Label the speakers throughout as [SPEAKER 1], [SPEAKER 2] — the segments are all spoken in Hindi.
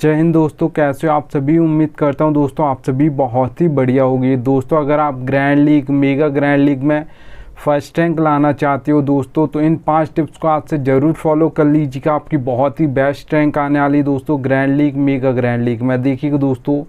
[SPEAKER 1] जय हिंद दोस्तों, कैसे हो आप सभी। उम्मीद करता हूं दोस्तों आप सभी बहुत ही बढ़िया होगी। दोस्तों अगर आप grand league, mega grand league में फर्स्ट रैंक लाना चाहते हो दोस्तों, तो इन 5 टिप्स को आज से ज़रूर फॉलो कर लीजिएगा। आपकी बहुत ही बेस्ट रैंक आने वाली दोस्तों grand league, mega grand league में। देखिएगा दोस्तों,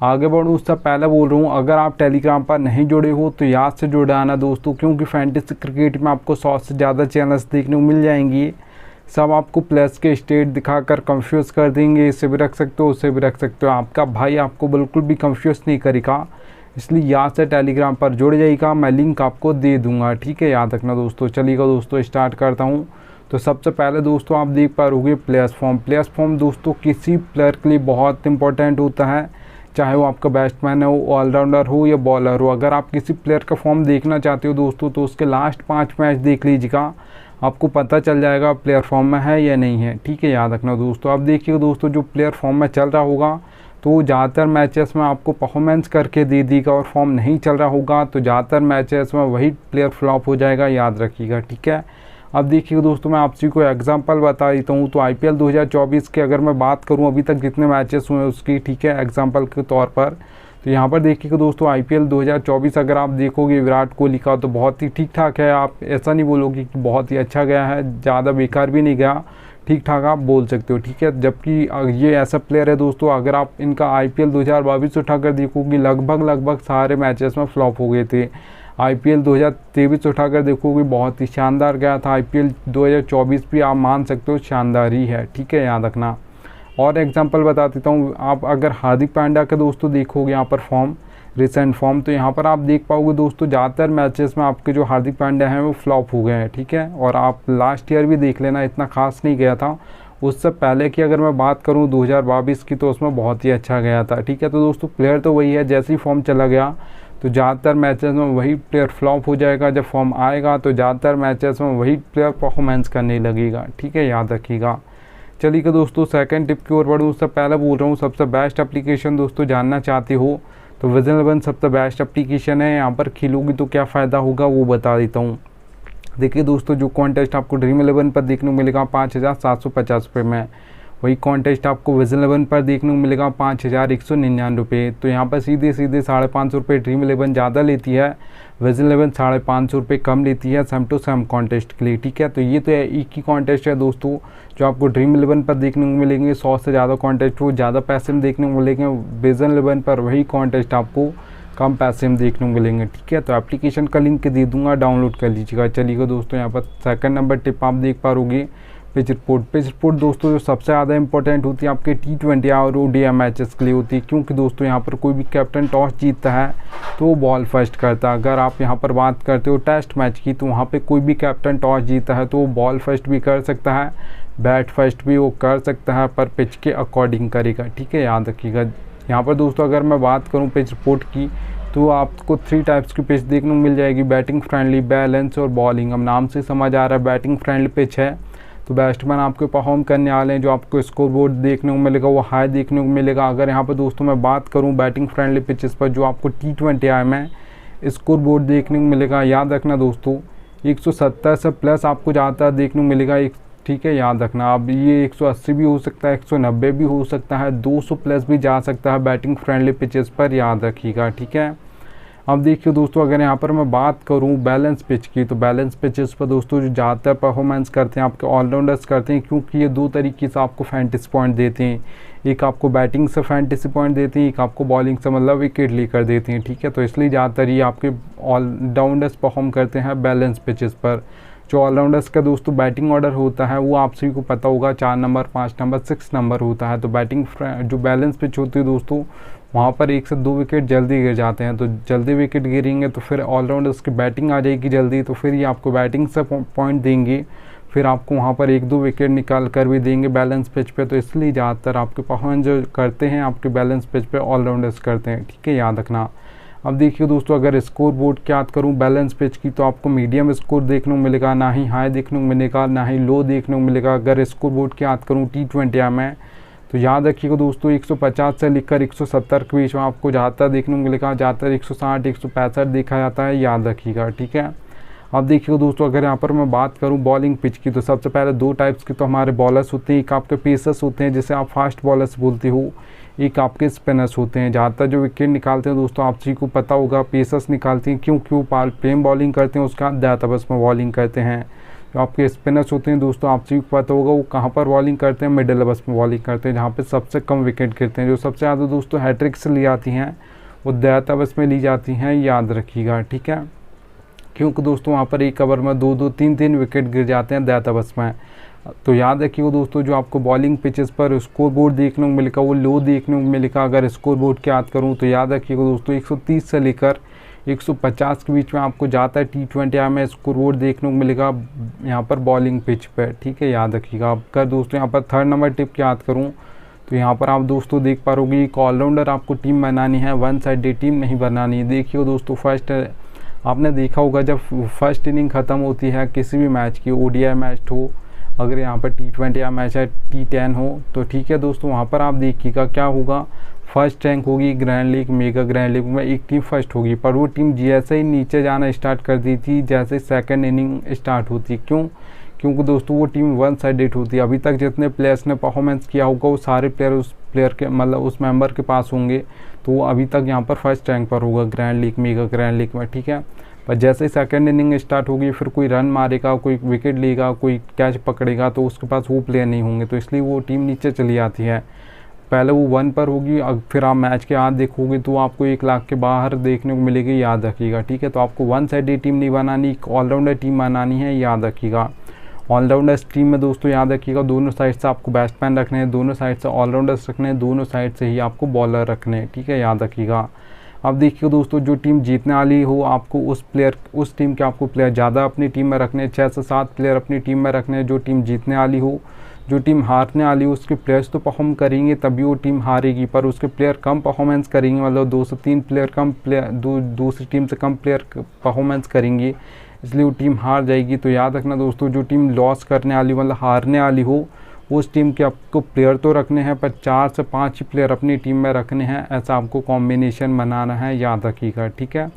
[SPEAKER 1] आगे बढ़ूँ उससे पहले बोल रहा हूँ, अगर आप टेलीग्राम पर नहीं जुड़े हो तो याद से जुड़ आना दोस्तों, क्योंकि फैंटेसी क्रिकेट में आपको 100 से ज़्यादा चैनल्स देखने को मिल जाएंगी। सब आपको प्लस के स्टेट दिखाकर कंफ्यूज कर देंगे। इससे भी रख सकते हो, उससे भी रख सकते हो। आपका भाई आपको बिल्कुल भी कंफ्यूज नहीं करेगा, इसलिए याद से टेलीग्राम पर जुड़ जाइएगा। मैं लिंक आपको दे दूंगा, ठीक है, याद रखना दोस्तों। चलिएगा दोस्तों, स्टार्ट करता हूं। तो सबसे पहले दोस्तों आप देख पा रहोगे प्लेयर्स फॉर्म। प्लेयर्स फॉर्म दोस्तों किसी प्लेयर के लिए बहुत इंपॉर्टेंट होता है, चाहे वो आपका बैट्समैन हो, ऑलराउंडर हो या बॉलर हो। अगर आप किसी प्लेयर का फॉर्म देखना चाहते हो दोस्तों, तो उसके लास्ट 5 मैच देख लीजिएगा, आपको पता चल जाएगा प्लेयर फॉर्म में है या नहीं है, ठीक है, याद रखना दोस्तों। अब देखिए दोस्तों, जो प्लेयर फॉर्म में चल रहा होगा तो वो ज़्यादातर मैचेस में आपको परफॉर्मेंस करके दे देगा, और फॉर्म नहीं चल रहा होगा तो ज़्यादातर मैचेस में वही प्लेयर फ्लॉप हो जाएगा, याद रखिएगा, ठीक है। अब देखिए दोस्तों, मैं आपसे को एग्जांपल बता देता हूँ। तो IPL 2024 के अगर मैं बात करूँ अभी तक जितने मैचेस हुए उसकी, ठीक है, एग्जांपल के तौर पर, तो यहाँ पर देखिएगा दोस्तों IPL 2024 अगर आप देखोगे विराट कोहली का, तो बहुत ही ठीक ठाक है। आप ऐसा नहीं बोलोगे कि बहुत ही अच्छा गया है, ज़्यादा बेकार भी नहीं गया, ठीक ठाक आप बोल सकते हो, ठीक है। जबकि ये ऐसा प्लेयर है दोस्तों, अगर आप इनका IPL 2022 उठाकर देखोगे, लगभग सारे मैचेस में फ्लॉप हो गए थे। IPL 2023 उठाकर देखोगे बहुत ही शानदार गया था। IPL 2024 भी आप मान सकते हो शानदार ही है, ठीक है, याद रखना। और एग्जांपल बता देता हूँ, आप अगर हार्दिक पांड्या का दोस्तों देखोगे यहाँ पर फॉर्म, रिसेंट फॉर्म, तो यहाँ पर आप देख पाओगे दोस्तों ज़्यादातर मैचेस में आपके जो हार्दिक पांड्या हैं वो फ्लॉप हो गए हैं, ठीक है। और आप लास्ट ईयर भी देख लेना, इतना खास नहीं गया था। उससे पहले की अगर मैं बात करूँ 2022 की, तो उसमें बहुत ही अच्छा गया था, ठीक है। तो दोस्तों प्लेयर तो वही है, जैसे ही फॉर्म चला गया तो ज़्यादातर मैचेस में वही प्लेयर फ्लॉप हो जाएगा। जब फॉर्म आएगा तो ज़्यादातर मैचेस में वही प्लेयर परफॉर्मेंस करने लगेगा, ठीक है, याद रखिएगा। चलिए दोस्तों, सेकंड टिप की ओर बढ़ूँ उससे पहले बोल रहा हूँ, सबसे बेस्ट एप्लीकेशन दोस्तों जानना चाहते हो तो विजन 11 सबसे बेस्ट एप्लीकेशन है। यहाँ पर खेलोगी तो क्या फ़ायदा होगा वो बता देता हूँ। देखिए दोस्तों, जो कॉन्टेस्ट आपको ड्रीम 11 पर देखने को मिलेगा 5,750 रुपये में, वही कॉन्टेस्ट आपको विजन 11 पर देखने को मिलेगा 5,199 रुपये। तो यहाँ पर सीधे 550 रुपये ड्रीम 11 ज़्यादा लेती है, विजन 11 550 रुपये कम लेती है सेम टू सेम कॉन्टेस्ट के लिए, ठीक है। तो ये तो एक ही कॉन्टेस्ट है दोस्तों जो आपको ड्रीम 11 पर देखने को मिलेंगे। 100 से ज़्यादा कॉन्टेस्ट वो ज़्यादा पैसे में देखने को मिलेंगे, विजन 11 पर वही कॉन्टेस्ट आपको कम पैसे में देखने को मिलेंगे, ठीक है। तो एप्लीकेशन का लिंक दे दूंगा, डाउनलोड कर लीजिएगा। चलिएगा दोस्तों, यहाँ पर सेकंड नंबर टिप आप देख पा रहोगे पिच रिपोर्ट। पिच रिपोर्ट दोस्तों जो सबसे ज़्यादा इंपॉर्टेंट होती है आपके T20 और ODI मैचेस के लिए होती है, क्योंकि दोस्तों यहाँ पर कोई भी कैप्टन टॉस जीतता है तो वो बॉल फर्स्ट करता है। अगर आप यहाँ पर बात करते हो टेस्ट मैच की, तो वहाँ पे कोई भी कैप्टन टॉस जीता है तो वो बॉल फर्स्ट भी कर सकता है, बैट फर्स्ट भी वो कर सकता है, पर पिच के अकॉर्डिंग करेगा, ठीक है, याद रखिएगा। यहाँ पर दोस्तों अगर मैं बात करूँ पिच रिपोर्ट की, तो आपको 3 टाइप्स की पिच देखने को मिल जाएगी, बैटिंग फ्रेंडली, बैलेंस और बॉलिंग। अब नाम से समझ आ रहा है बैटिंग फ्रेंडली पिच है तो बैट्समैन आपको परफॉर्म करने वाले हैं, जो आपको स्कोर बोर्ड देखने को मिलेगा वो हाई देखने को मिलेगा। अगर यहाँ पर दोस्तों मैं बात करूँ बैटिंग फ्रेंडली पिचेस पर, जो आपको T20 में स्कोर बोर्ड देखने को मिलेगा, याद रखना दोस्तों 170 से प्लस आपको ज़्यादातर देखने को मिलेगा, ठीक है, याद रखना। अब ये 180 भी हो सकता है, 190 भी हो सकता है, 200 प्लस भी जा सकता है बैटिंग फ्रेंडली पिचेस पर, याद रखिएगा, ठीक है। अब देखिए दोस्तों, अगर यहाँ पर मैं बात करूँ बैलेंस पिच की, तो बैलेंस पिचेस पर दोस्तों जो ज़्यादातर परफॉर्मेंस करते हैं आपके ऑलराउंडर्स करते हैं, क्योंकि ये 2 तरीके से आपको फैंटेसी पॉइंट देते हैं। एक आपको बैटिंग से फैंटेसी पॉइंट देते हैं, एक आपको बॉलिंग से मतलब विकेट लेकर देते हैं, ठीक है। तो इसलिए ज़्यादातर ये आपके ऑलराउंडर्स परफॉर्म करते हैं बैलेंस पिचेस पर। जो ऑलराउंडर्स का दोस्तों बैटिंग ऑर्डर होता है वो आप सभी को पता होगा, 4 नंबर, 5 नंबर, 6 नंबर होता है। तो बैटिंग जो बैलेंस पिच होती है दोस्तों, वहाँ पर 1 से 2 विकेट जल्दी गिर जाते हैं। तो जल्दी विकेट गिरेंगे तो फिर ऑलराउंडर्स की बैटिंग आ जाएगी जल्दी, तो फिर ये आपको बैटिंग से पॉइंट देंगे, फिर आपको वहाँ पर 1-2 विकेट निकाल कर भी देंगे बैलेंस पिच पे। तो इसलिए ज़्यादातर आपके परफॉर्मेंस जो करते हैं आपके बैलेंस पिच पे ऑलराउंडर्स करते हैं, ठीक है, याद रखना। अब देखिए दोस्तों, अगर स्कोर बोर्ड की बात करूँ बैलेंस पिच की, तो आपको मीडियम स्कोर देखने को मिलेगा, ना ही हाई देखने को मिलेगा, ना ही लो देखने को मिलेगा। अगर स्कोर बोर्ड की बात करूँ T20 में, तो याद रखिएगा दोस्तों 150 से लेकर 170 के बीच में आपको ज़्यादातर देखने को मिलेगा, ज़्यादातर 160, 165 देखा जाता है, याद रखिएगा, ठीक है। अब देखिए दोस्तों, अगर यहाँ पर मैं बात करूँ बॉलिंग पिच की, तो सबसे पहले 2 टाइप्स के तो हमारे बॉलर्स होते हैं। एक आपके पेसर्स होते हैं जिसे आप फास्ट बॉलर्स बोलते हो, एक आपके स्पिनर्स होते हैं। ज़्यादातर जो विकेट निकालते हैं दोस्तों, आप सभी को पता होगा पेसर्स निकालते हैं। क्यों प्लेन बॉलिंग करते हैं, उसका दाताबस में बॉलिंग करते हैं। जो आपके स्पिनर्स होते हैं दोस्तों, आप सभी को पता होगा वो कहाँ पर बॉलिंग करते हैं, मिडिल ओवर्स में बॉलिंग करते हैं, जहाँ पे सबसे कम विकेट गिरते हैं। जो सबसे ज़्यादा दोस्तों हैट्रिक्स ली जाती हैं वो डेथ ओवर्स में ली जाती हैं, याद रखिएगा, ठीक है। क्योंकि दोस्तों वहाँ पर एक ओवर में 2-2, 3-3 विकेट गिर जाते हैं डेथ ओवर्स में। तो याद रखिएगा दोस्तों, जो आपको बॉलिंग पिचेस पर स्कोर बोर्ड देखने को मिलेगा वो लो देखने को मिलेगा। अगर स्कोर बोर्ड की बात करूँ तो याद रखिएगा दोस्तों 130 से लेकर 150 के बीच में आपको ज़्यादा T20 में स्कोर बोर्ड देखने को मिलेगा यहाँ पर बॉलिंग पिच पर, ठीक है, याद रखिएगा। अगर दोस्तों यहाँ पर 3rd नंबर टिप की बात करूँ तो यहाँ पर आप दोस्तों देख पा रहोगे एक ऑलराउंडर आपको टीम बनानी है, वन साइडेड टीम नहीं बनानी है। देखिए दोस्तों, फर्स्ट आपने देखा होगा जब फर्स्ट इनिंग ख़त्म होती है किसी भी मैच की, ODI मैच हो, अगर यहाँ पर T20 मैच है, T10 हो, तो ठीक है दोस्तों, वहाँ पर आप देखिएगा क्या होगा, फर्स्ट रैंक होगी grand league, mega grand league में एक टीम फर्स्ट होगी, पर वो टीम जैसे ही नीचे जाना स्टार्ट कर दी थी जैसे सेकंड इनिंग स्टार्ट होती। क्योंकि दोस्तों वो टीम वन साइडेड होती है। अभी तक जितने प्लेयर्स ने परफॉर्मेंस किया होगा वो सारे प्लेयर उस प्लेयर के मतलब उस मेंबर के पास होंगे, तो वो अभी तक यहाँ पर फर्स्ट रैंक पर होगा grand league, mega grand league में, ठीक है। पर जैसे ही सेकंड इनिंग स्टार्ट होगी, फिर कोई रन मारेगा, कोई विकेट लेगा, कोई कैच पकड़ेगा, तो उसके पास वो प्लेयर नहीं होंगे, तो इसलिए वो टीम नीचे चली आती है। पहले वो 1 पर होगी, फिर आप मैच के हाथ देखोगे तो आपको 1 लाख के बाहर देखने को मिलेगी, याद रखिएगा, ठीक है। तो आपको वन साइडेड टीम नहीं बनानी, एक ऑलराउंडर टीम बनानी है, याद रखिएगा। ऑलराउंडर टीम में दोस्तों याद रखिएगा दोनों साइड से आपको बैट्समैन रखने हैं, दोनों साइड से ऑलराउंडर्स रखने हैं, दोनों साइड से ही आपको बॉलर रखने हैं, ठीक है, याद रखिएगा। अब देखिए दोस्तों, जो टीम जीतने वाली हो आपको उस टीम के आपको प्लेयर ज़्यादा अपनी टीम में रखने हैं, 6 से 7 प्लेयर अपनी टीम में रखने हैं। जो टीम जीतने वाली हो, जो टीम हारने वाली हो, उसके प्लेयर्स तो परफॉर्म करेंगे तभी वो टीम हारेगी, पर उसके प्लेयर कम परफॉर्मेंस करेंगे, मतलब 2 से 3 प्लेयर कम प्लेयर दूसरी टीम से कम प्लेयर परफॉर्मेंस करेंगे, इसलिए वो टीम हार जाएगी। तो याद रखना दोस्तों, जो टीम लॉस करने वाली मतलब हारने वाली हो, उस टीम के आपको प्लेयर तो रखने हैं, पर 4 से 5 ही प्लेयर अपनी टीम में रखने हैं, ऐसा आपको कॉम्बिनेशन बनाना है, याद रखिएगा, ठीक है।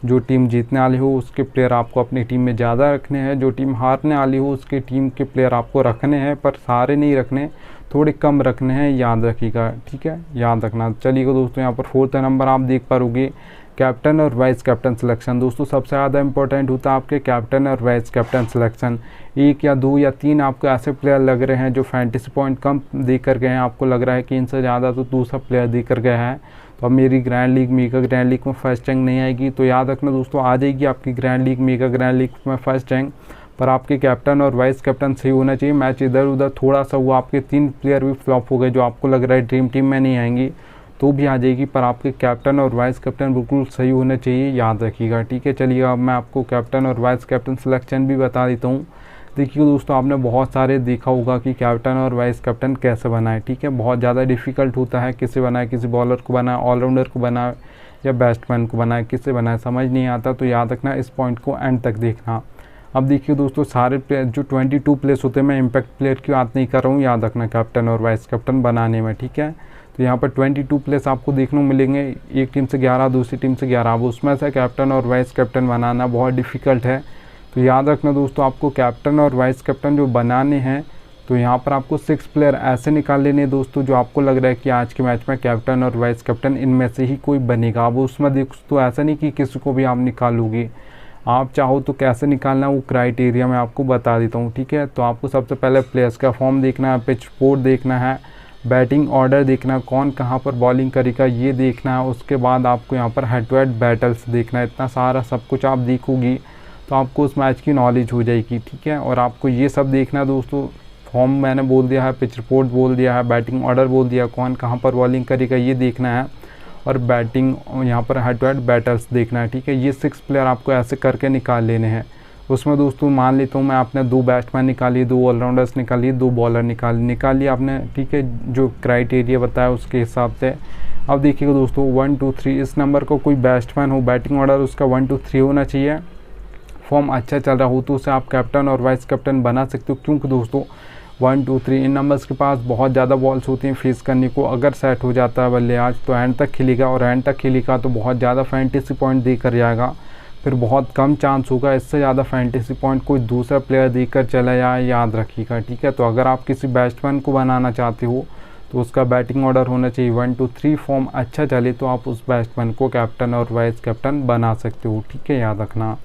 [SPEAKER 1] जो टीम जीतने वाली हो उसके प्लेयर आपको अपनी टीम में ज़्यादा रखने हैं, जो टीम हारने वाली हो उसके टीम के प्लेयर आपको रखने हैं, पर सारे नहीं रखने, थोड़े कम रखने हैं, याद रखिएगा, ठीक है, याद रखना। चलिएगा दोस्तों, यहाँ पर 4th नंबर आप देख पाओगे कैप्टन और वाइस कैप्टन सिलेक्शन। दोस्तों सबसे ज़्यादा इंपॉर्टेंट होता है आपके कैप्टन और वाइस कैप्टन सिलेक्शन। 1 या 2 या 3 आपको ऐसे प्लेयर लग रहे हैं जो फैंटेसी पॉइंट कम दे कर गए हैं, आपको लग रहा है कि इनसे ज़्यादा तो दूसरा प्लेयर दे कर गया है, तो अब मेरी grand league, mega grand league में फर्स्ट रैंक नहीं आएगी। तो याद रखना दोस्तों, आ जाएगी आपकी grand league, mega grand league में फर्स्ट रैंक, पर आपके कैप्टन और वाइस कैप्टन सही होना चाहिए। मैच इधर उधर थोड़ा सा हुआ, आपके 3 प्लेयर भी फ्लॉप हो गए जो आपको लग रहा है ड्रीम टीम में नहीं आएंगी, तो भी आ जाएगी, पर आपके कैप्टन और वाइस कैप्टन बिल्कुल सही होने चाहिए, याद रखिएगा, ठीक है। चलिए अब मैं आपको कैप्टन और वाइस कैप्टन सिलेक्शन भी बता देता हूँ। देखिए दोस्तों, आपने बहुत सारे देखा होगा कि कैप्टन और वाइस कैप्टन कैसे बनाए, ठीक है। बहुत ज़्यादा डिफ़िकल्ट होता है, किसे बनाए, किसी बॉलर को बनाए, ऑलराउंडर को बनाए या बैट्समैन को बनाए, किसे बनाए समझ नहीं आता, तो याद रखना इस पॉइंट को एंड तक देखना। अब देखिए दोस्तों, सारे प्लेयर जो 22 प्लेयर्स होते हैं, मैं इम्पैक्ट प्लेयर की बात नहीं कर रहा हूँ, याद रखना कैप्टन और वाइस कैप्टन बनाने में, ठीक है। तो यहाँ पर 22 प्लेयर्स आपको देखने को मिलेंगे, एक टीम से 11, दूसरी टीम से 11, अब उसमें से कैप्टन और वाइस कैप्टन बनाना बहुत डिफ़िकल्ट है। तो याद रखना दोस्तों, आपको कैप्टन और वाइस कैप्टन जो बनाने हैं, तो यहाँ पर आपको 6 प्लेयर ऐसे निकाल लेने दोस्तों जो आपको लग रहा है कि आज के मैच में कैप्टन और वाइस कैप्टन इनमें से ही कोई बनेगा। अब उसमें दोस्तों ऐसा नहीं कि किसी को भी आप निकालोगे, आप चाहो तो कैसे निकालना वो क्राइटेरिया मैं आपको बता देता हूँ, ठीक है। तो आपको सबसे पहले प्लेयर्स का फॉर्म देखना है, पिच रिपोर्ट देखना है, बैटिंग ऑर्डर देखना है, कौन कहाँ पर बॉलिंग करेगा ये देखना है, उसके बाद आपको यहाँ पर हेड टू हेड बैटल्स देखना है। इतना सारा सब कुछ आप देखोगी तो आपको उस मैच की नॉलेज हो जाएगी, ठीक है। और आपको ये सब देखना है दोस्तों, फॉर्म मैंने बोल दिया है, पिच रिपोर्ट बोल दिया है, बैटिंग ऑर्डर बोल दिया, कौन कहाँ पर बॉलिंग करेगा ये देखना है, और बैटिंग यहाँ पर हेड टू हेड बैटल्स देखना है, ठीक है। ये 6 प्लेयर आपको ऐसे करके निकाल लेने हैं। उसमें दोस्तों मान लेता हूँ मैं, आपने 2 बैट्समैन निकाली, 2 ऑलराउंडर्स निकाली, 2 बॉलर निकाली आपने, ठीक है, जो क्राइटेरिया बताया उसके हिसाब से। अब देखिएगा दोस्तों 1 2 3 इस नंबर का कोई बैट्समैन हो, बैटिंग ऑर्डर उसका 1 2 3 होना चाहिए। फॉर्म अच्छा चल रहा हो तो उसे आप कैप्टन और वाइस कैप्टन बना सकते हो, क्योंकि दोस्तों 1 2 3 इन नंबर्स के पास बहुत ज़्यादा बॉल्स होती हैं फेस करने को। अगर सेट हो जाता है बल्लेबाज तो एंड तक खेलेगा, और एंड तक खेलेगा तो बहुत ज़्यादा फैंटेसी पॉइंट दे कर जाएगा। फिर बहुत कम चांस होगा इससे ज़्यादा फैंटेसी पॉइंट कोई दूसरा प्लेयर देकर चला जाए, याद रखिएगा, ठीक है। तो अगर आप किसी बैट्समैन को बनाना चाहते हो तो उसका बैटिंग ऑर्डर होना चाहिए 1 2 3, फॉर्म अच्छा चले तो आप उस बैट्समैन को कैप्टन और वाइस कैप्टन बना सकते हो, ठीक है, याद रखना।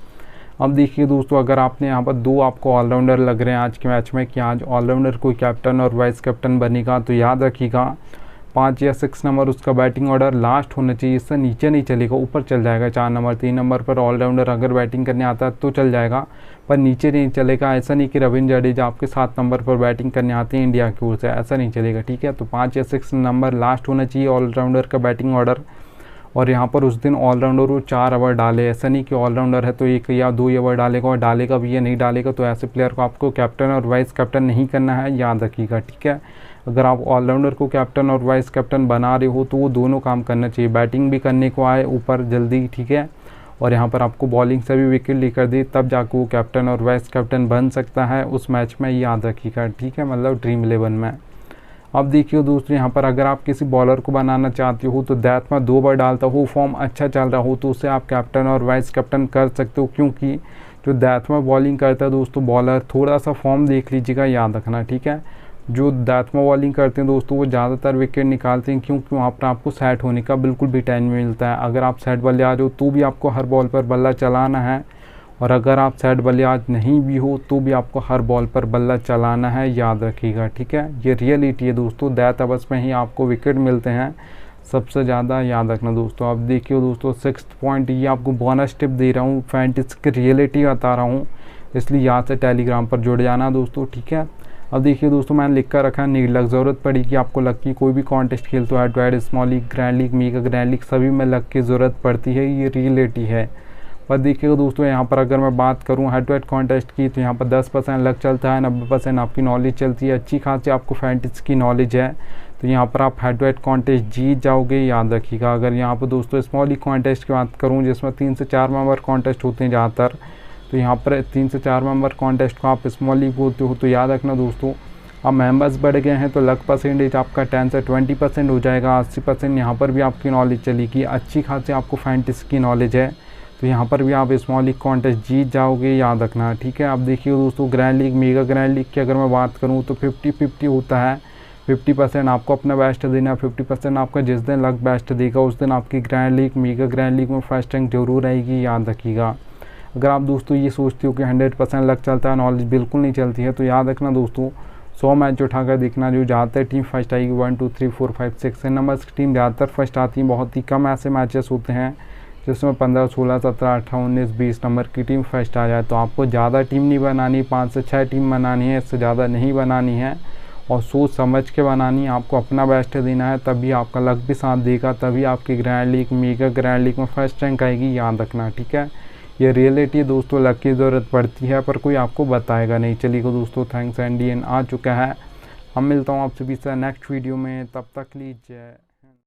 [SPEAKER 1] अब देखिए दोस्तों, अगर आपने यहाँ पर 2 आपको ऑलराउंडर लग रहे हैं आज के मैच में कि आज ऑलराउंडर कोई कैप्टन और वाइस कैप्टन बनेगा, तो याद रखिएगा 5 या 6 नंबर उसका बैटिंग ऑर्डर लास्ट होना चाहिए, इससे नीचे नहीं चलेगा, ऊपर चल जाएगा। 4 नंबर 3 नंबर पर ऑलराउंडर अगर बैटिंग करने आता है तो चल जाएगा, पर नीचे नहीं चलेगा। ऐसा नहीं कि रविंद्र जडेजा आपके 7 नंबर पर बैटिंग करने आते हैं इंडिया की ओर से, ऐसा नहीं चलेगा, ठीक है। तो 5 या 6 नंबर लास्ट होना चाहिए ऑलराउंडर का बैटिंग ऑर्डर। और यहाँ पर उस दिन ऑलराउंडर वो 4 ओवर डाले, ऐसा नहीं कि ऑलराउंडर है तो 1 या 2 ओवर डालेगा और डालेगा भी या नहीं डालेगा, तो ऐसे प्लेयर को आपको कैप्टन और वाइस कैप्टन नहीं करना है, याद रखिएगा, ठीक है। अगर आप ऑलराउंडर को कैप्टन और वाइस कैप्टन बना रहे हो तो वो दोनों काम करना चाहिए, बैटिंग भी करने को आए ऊपर जल्दी, ठीक है, और यहाँ पर आपको बॉलिंग से भी विकेट लेकर दे, तब जाकर वो कैप्टन और वाइस कैप्टन बन सकता है उस मैच में, याद रखिएगा, ठीक है, मतलब ड्रीम 11 में। अब देखिए दोस्तों, यहाँ पर अगर आप किसी बॉलर को बनाना चाहते हो तो दैट में 2 बार डालता हो, फॉर्म अच्छा चल रहा हो तो उसे आप कैप्टन और वाइस कैप्टन कर सकते हो, क्योंकि जो दैट में बॉलिंग करता है दोस्तों बॉलर, थोड़ा सा फॉर्म देख लीजिएगा, याद रखना, ठीक है। जो दैट में बॉलिंग करते हैं दोस्तों वो ज़्यादातर विकेट निकालते हैं, क्योंकि वहाँ पर आपको सेट होने का बिल्कुल भी टाइम नहीं मिलता है। अगर आप सेट बल्लेबाज हो तो भी आपको हर बॉल पर बल्ला चलाना है, और अगर आप सेट बल्लेबाज नहीं भी हो तो भी आपको हर बॉल पर बल्ला चलाना है, याद रखिएगा, ठीक है। ये रियलिटी है दोस्तों, दैट अवर्स में ही आपको विकेट मिलते हैं सबसे ज़्यादा, याद रखना दोस्तों। अब देखिए दोस्तों 6th पॉइंट, ये आपको बोनस टिप दे रहा हूँ, फैंटेसी की रियलिटी बता रहा हूँ, इसलिए यहाँ से टेलीग्राम पर जुड़ जाना दोस्तों, ठीक है। अब देखिए दोस्तों, मैंने लिख कर रखा है नीड लक, ज़रूरत पड़ेगी आपको लक की, कोई भी कॉन्टेस्ट खेलते हो, head to head, small league, grand league, mega grand league, सभी में लक की ज़रूरत पड़ती है, ये रियलिटी है। पर देखिएगा दोस्तों, यहाँ पर अगर मैं बात करूँ हेड टू हेड कॉन्टेस्ट की तो यहाँ पर 10% लक चलता है, 90% आपकी नॉलेज चलती है, अच्छी खासी आपको फैंटेसी की नॉलेज है, तो यहाँ पर आप हेड टू हेड कॉन्टेस्ट जीत जाओगे, याद रखिएगा। अगर यहाँ पर दोस्तों स्मॉल लीग कॉन्टेस्ट की बात करूँ जिसमें 3 से 4 मेंबर कॉन्टेस्ट होते हैं ज़्यादातर, तो यहाँ पर 3 से 4 मेंबर कॉन्टेस्ट को आप स्मॉल लीग बोलते हो, तो याद रखना दोस्तों, अब मेंबर्स बढ़ गए हैं तो लक परसेंटेज आपका 10 से 20% हो जाएगा, 80% यहाँ पर भी आपकी नॉलेज चलेगी, अच्छी खासी आपको फैंटेसी की नॉलेज है, तो यहाँ पर भी आप स्मॉल लीग कॉन्टेस्ट जीत जाओगे, याद रखना, ठीक है। अब देखिए दोस्तों, grand league, mega grand league की अगर मैं बात करूँ तो 50-50 होता है, 50% आपको अपना बेस्ट देना, 50% आपका जिस दिन लक बेस्ट देगा उस दिन आपकी grand league, mega grand league में फर्स्ट रैंक जरूर रहेगी, याद रखिएगा। अगर आप दोस्तों ये सोचते हो कि 100% लक चलता है, नॉलेज बिल्कुल नहीं चलती है, तो याद रखना दोस्तों 100 मैच उठाकर देखना, जो ज़्यादातर टीम फर्स्ट आएगी 1 2 3 4 5 6 नंबर्स की टीम ज़्यादातर फर्स्ट आती है, बहुत ही कम ऐसे मैचेस होते हैं जिसमें 15 16 17 18 19 20 नंबर की टीम फर्स्ट आ जाए। तो आपको ज़्यादा टीम नहीं बनानी, 5 से 6 टीम बनानी है, इससे ज़्यादा नहीं बनानी है, और सोच समझ के बनानी है, आपको अपना बेस्ट देना है, तभी आपका लक भी साथ देगा, तभी आपकी grand league, mega grand league में फर्स्ट रैंक आएगी, याद रखना, ठीक है। ये रियलिटी दोस्तों, लक की ज़रूरत पड़ती है पर कोई आपको बताएगा नहीं। चलिए दोस्तों, थैंक्स, एंड आ चुका है, हम मिलता हूँ आपसे भी सर नेक्स्ट वीडियो में, तब तक लीजिए।